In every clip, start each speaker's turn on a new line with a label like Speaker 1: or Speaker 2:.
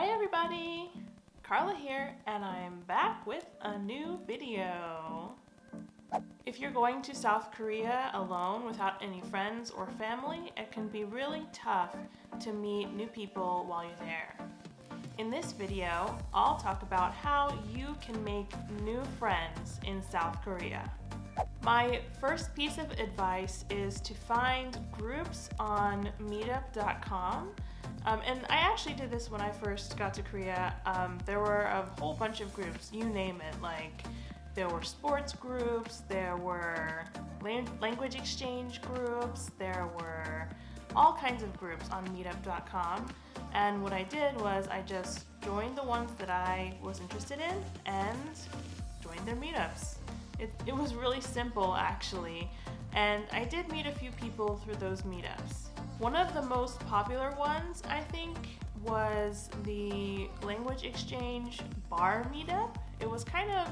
Speaker 1: Hi everybody! Carla here, and I'm back with a new video. If you're going to South Korea alone without any friends or family, it can be really tough to meet new people while you're there. In this video, I'll talk about how you can make new friends in South Korea. My first piece of advice is to find groups on Meetup.com. And I actually did this when I first got to Korea. There were a whole bunch of groups, you name it. Like, there were sports groups, there were language exchange groups, there were all kinds of groups on Meetup.com. And what I did was I just joined the ones that I was interested in and joined their meetups. It was really simple, actually, and I did meet a few people through those meetups. One of the most popular ones, I think, was the language exchange bar meetup. It was kind of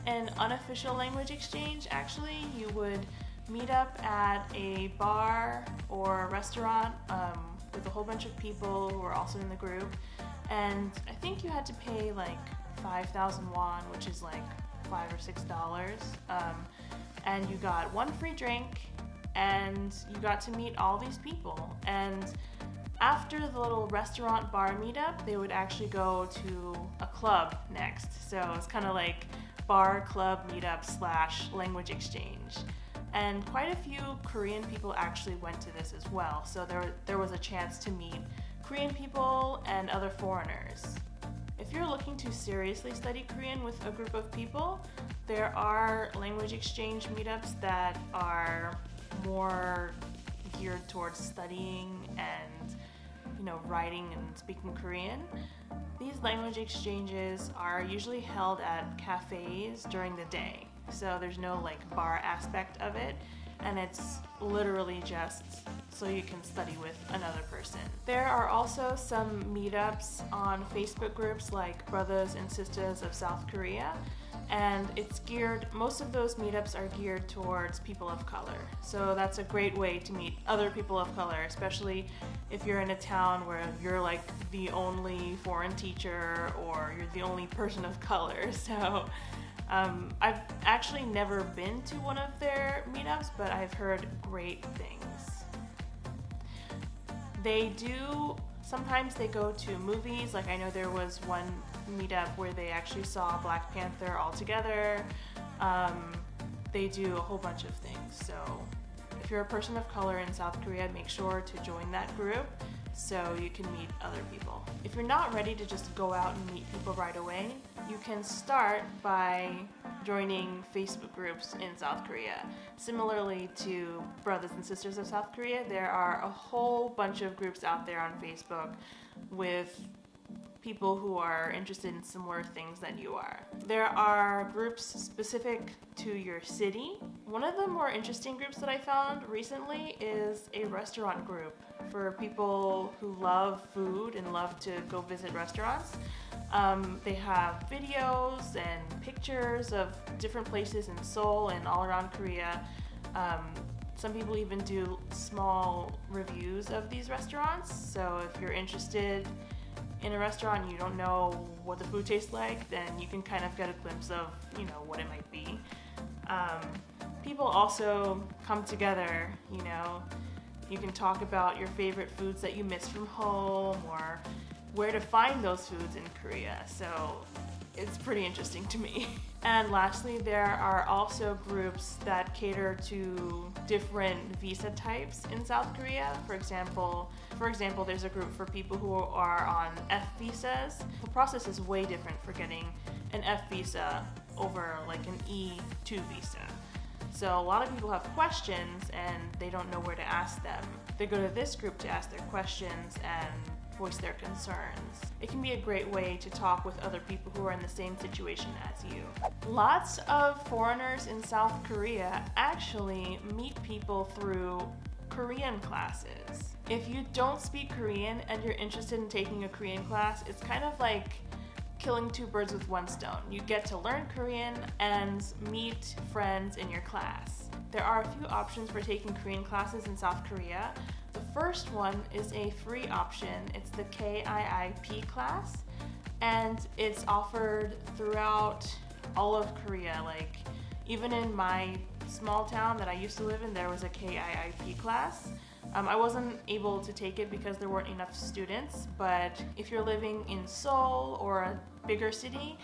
Speaker 1: an unofficial language exchange, actually. You would meet up at a bar or a restaurant with a whole bunch of people who were also in the group, and I think you had to pay like 5,000 won, which is like $5 or $6, and you got one free drink, and you got to meet all these people. And after the little restaurant bar meetup, they would actually go to a club next. So it's kind of like bar club meetup / language exchange. And quite a few Korean people actually went to this as well. So there was a chance to meet Korean people and other foreigners. If you're looking to seriously study Korean with a group of people, there are language exchange meetups that are more geared towards studying and, writing and speaking Korean. These language exchanges are usually held at cafes during the day, so there's no bar aspect of it, and it's literally just so you can study with another person. There are also some meetups on Facebook groups like Brothers and Sisters of South Korea, and most of those meetups are geared towards people of color. So that's a great way to meet other people of color, especially if you're in a town where you're like the only foreign teacher or you're the only person of color. So I've actually never been to one of their meetups, but I've heard great things. Sometimes they go to movies. Like, I know there was one meetup where they actually saw Black Panther all together. They do a whole bunch of things. So if you're a person of color in South Korea, make sure to join that group so you can meet other people. If you're not ready to just go out and meet people right away, you can start by joining Facebook groups in South Korea. Similarly to Brothers and Sisters of South Korea, there are a whole bunch of groups out there on Facebook with people who are interested in similar things that you are. There are groups specific to your city. One of the more interesting groups that I found recently is a restaurant group for people who love food and love to go visit restaurants. They have videos and pictures of different places in Seoul and all around Korea. Some people even do small reviews of these restaurants. So if you're interested in a restaurant and you don't know what the food tastes like, then you can kind of get a glimpse of, what it might be. People also come together, you can talk about your favorite foods that you miss from home or where to find those foods in Korea. So it's pretty interesting to me. And lastly, there are also groups that cater to different visa types in South Korea. For example, there's a group for people who are on F visas. The process is way different for getting an F visa over like an E2 visa. So a lot of people have questions and they don't know where to ask them. They go to this group to ask their questions and voice their concerns. It can be a great way to talk with other people who are in the same situation as you. Lots of foreigners in South Korea actually meet people through Korean classes. If you don't speak Korean and you're interested in taking a Korean class, it's kind of like killing two birds with one stone. You get to learn Korean and meet friends in your class. There are a few options for taking Korean classes in South Korea. The first one is a free option. It's the KIIP class, and it's offered throughout all of Korea. Like, even in my small town that I used to live in, there was a KIIP class. I wasn't able to take it because there weren't enough students, but if you're living in Seoul or a bigger city,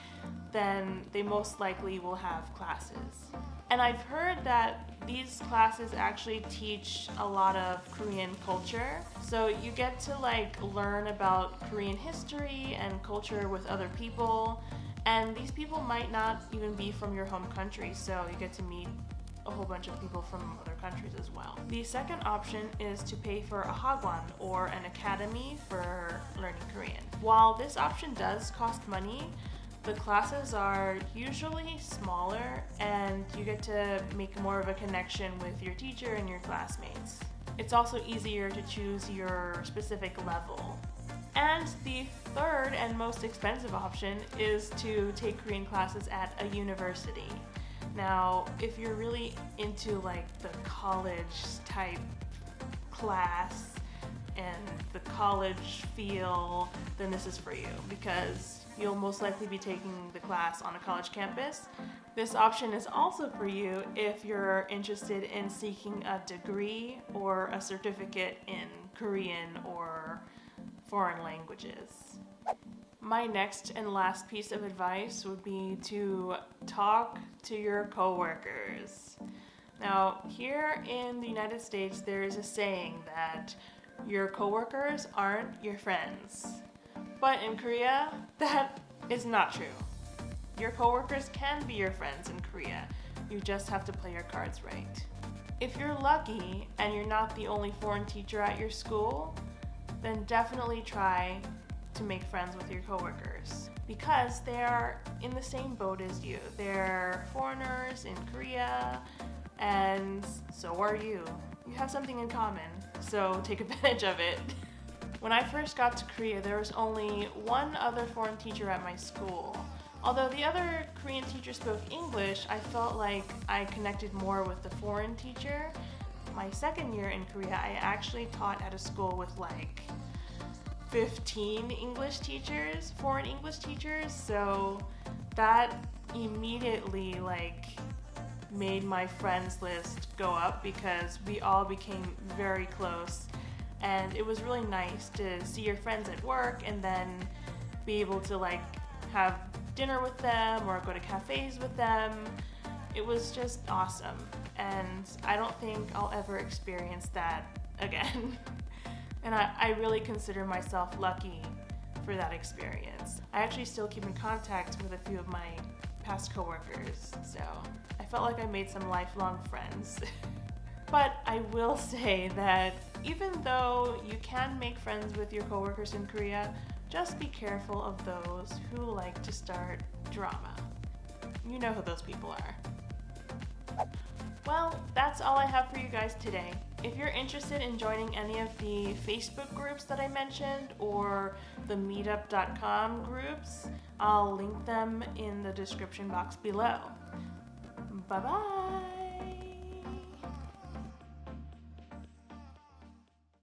Speaker 1: then they most likely will have classes. And I've heard that these classes actually teach a lot of Korean culture. So you get to learn about Korean history and culture with other people. And these people might not even be from your home country, so you get to meet a whole bunch of people from other countries as well. The second option is to pay for a hagwon, or an academy for learning Korean. While this option does cost money, the classes are usually smaller and you get to make more of a connection with your teacher and your classmates. It's also easier to choose your specific level. And the third and most expensive option is to take Korean classes at a university. Now, if you're really into the college type class and the college feel, then this is for you, because you'll most likely be taking the class on a college campus. This option is also for you if you're interested in seeking a degree or a certificate in Korean or foreign languages. My next and last piece of advice would be to talk to your coworkers. Now, here in the United States, there is a saying that your coworkers aren't your friends. But in Korea, that is not true. Your coworkers can be your friends in Korea. You just have to play your cards right. If you're lucky and you're not the only foreign teacher at your school, then definitely try to make friends with your coworkers, because they are in the same boat as you. They're foreigners in Korea, and so are you. You have something in common, so take advantage of it. When I first got to Korea, there was only one other foreign teacher at my school. Although the other Korean teacher spoke English, I felt like I connected more with the foreign teacher. My second year in Korea, I actually taught at a school with 15 English teachers, foreign English teachers, so that immediately made my friends list go up, because we all became very close, and it was really nice to see your friends at work and then be able to have dinner with them or go to cafes with them. It was just awesome, and I don't think I'll ever experience that again. And I really consider myself lucky for that experience. I actually still keep in contact with a few of my past coworkers, so I felt like I made some lifelong friends. But I will say that even though you can make friends with your coworkers in Korea, just be careful of those who like to start drama. You know who those people are. Well, that's all I have for you guys today. If you're interested in joining any of the Facebook groups that I mentioned or the Meetup.com groups, I'll link them in the description box below. Bye-bye!